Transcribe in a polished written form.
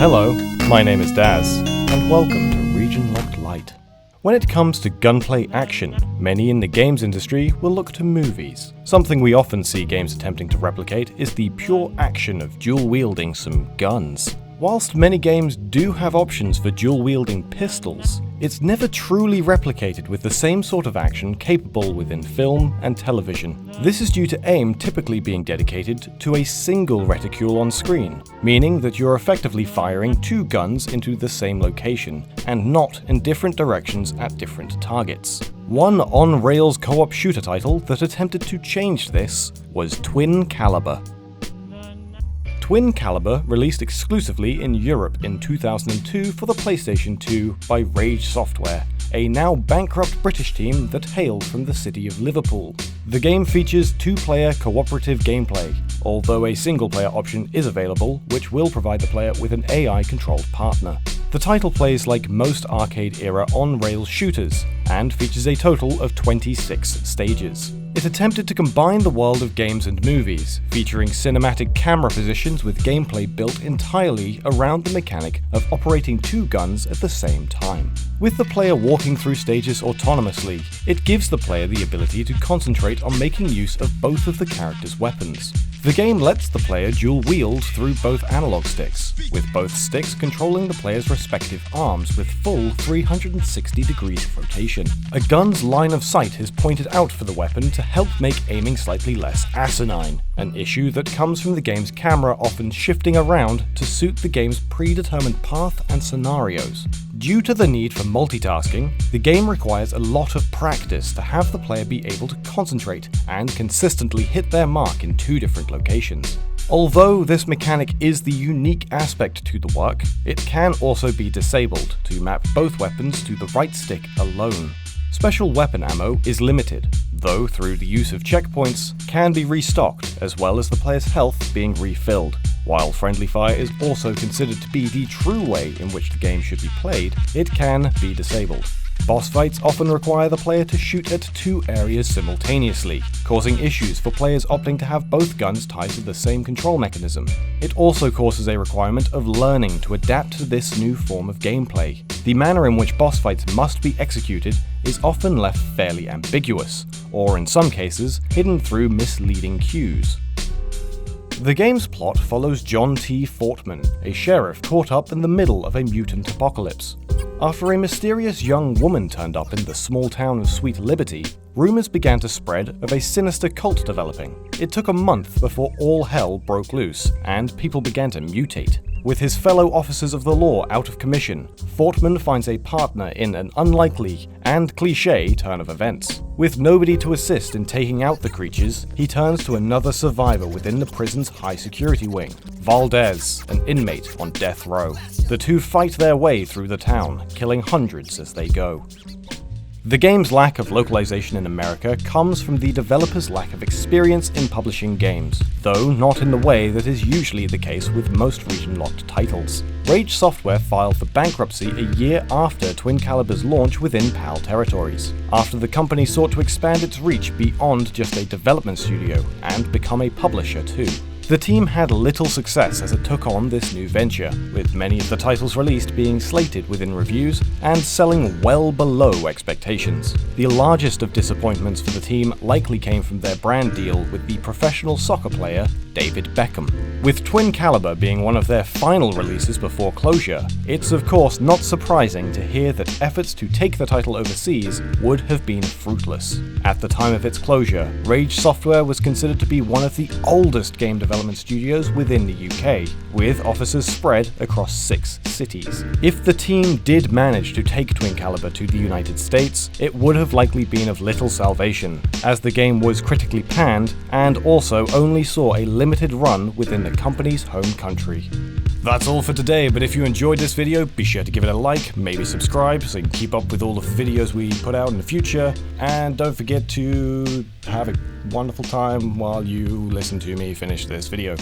Hello, my name is Dazz, and welcome to Region Locked Light. When it comes to gunplay action, many in the games industry will look to movies. Something we often see games attempting to replicate is the pure action of dual-wielding some guns. Whilst many games do have options for dual-wielding pistols, it's never truly replicated with the same sort of action capable within film and television. This is due to aim typically being dedicated to a single reticule on screen, meaning that you're effectively firing two guns into the same location, and not in different directions at different targets. One on-rails co-op shooter title that attempted to change this was Twin Caliber. Twin Caliber released exclusively in Europe in 2002 for the PlayStation 2 by Rage Software, a now bankrupt British team that hailed from the city of Liverpool. The game features two-player cooperative gameplay, although a single-player option is available, which will provide the player with an AI-controlled partner. The title plays like most arcade-era on-rails shooters, and features a total of 26 stages. It attempted to combine the world of games and movies, featuring cinematic camera positions with gameplay built entirely around the mechanic of operating two guns at the same time. With the player walking through stages autonomously, it gives the player the ability to concentrate on making use of both of the character's weapons. The game lets the player dual-wield through both analog sticks, with both sticks controlling the player's respective arms with full 360 degrees of rotation. A gun's line of sight is pointed out for the weapon to help make aiming slightly less asinine, an issue that comes from the game's camera often shifting around to suit the game's predetermined path and scenarios. Due to the need for multitasking, the game requires a lot of practice to have the player be able to concentrate and consistently hit their mark in two different locations. Although this mechanic is the unique aspect to the work, it can also be disabled to map both weapons to the right stick alone. Special weapon ammo is limited, though through the use of checkpoints can be restocked, as well as the player's health being refilled. While friendly fire is also considered to be the true way in which the game should be played, it can be disabled. Boss fights often require the player to shoot at two areas simultaneously, causing issues for players opting to have both guns tied to the same control mechanism. It also causes a requirement of learning to adapt to this new form of gameplay. The manner in which boss fights must be executed is often left fairly ambiguous, or in some cases, hidden through misleading cues. The game's plot follows John T. Fortman, a sheriff caught up in the middle of a mutant apocalypse. After a mysterious young woman turned up in the small town of Sweet Liberty, rumors began to spread of a sinister cult developing. It took a month before all hell broke loose, and people began to mutate. With his fellow officers of the law out of commission, Fortman finds a partner in an unlikely and cliché turn of events. With nobody to assist in taking out the creatures, he turns to another survivor within the prison's high-security wing, Valdez, an inmate on death row. The two fight their way through the town, killing hundreds as they go. The game's lack of localization in America comes from the developer's lack of experience in publishing games, though not in the way that is usually the case with most region-locked titles. Rage Software filed for bankruptcy a year after Twin Caliber's launch within PAL territories, after the company sought to expand its reach beyond just a development studio and become a publisher too. The team had little success as it took on this new venture, with many of the titles released being slated within reviews and selling well below expectations. The largest of disappointments for the team likely came from their brand deal with the professional soccer player David Beckham. With Twin Caliber being one of their final releases before closure, it's of course not surprising to hear that efforts to take the title overseas would have been fruitless. At the time of its closure, Rage Software was considered to be one of the oldest game development studios within the UK, with offices spread across 6 cities. If the team did manage to take Twin Caliber to the United States, it would have likely been of little salvation, as the game was critically panned and also only saw a limited run within the company's home country. That's all for today, but if you enjoyed this video, be sure to give it a like, maybe subscribe so you can keep up with all the videos we put out in the future, and don't forget to have a wonderful time while you listen to me finish this video.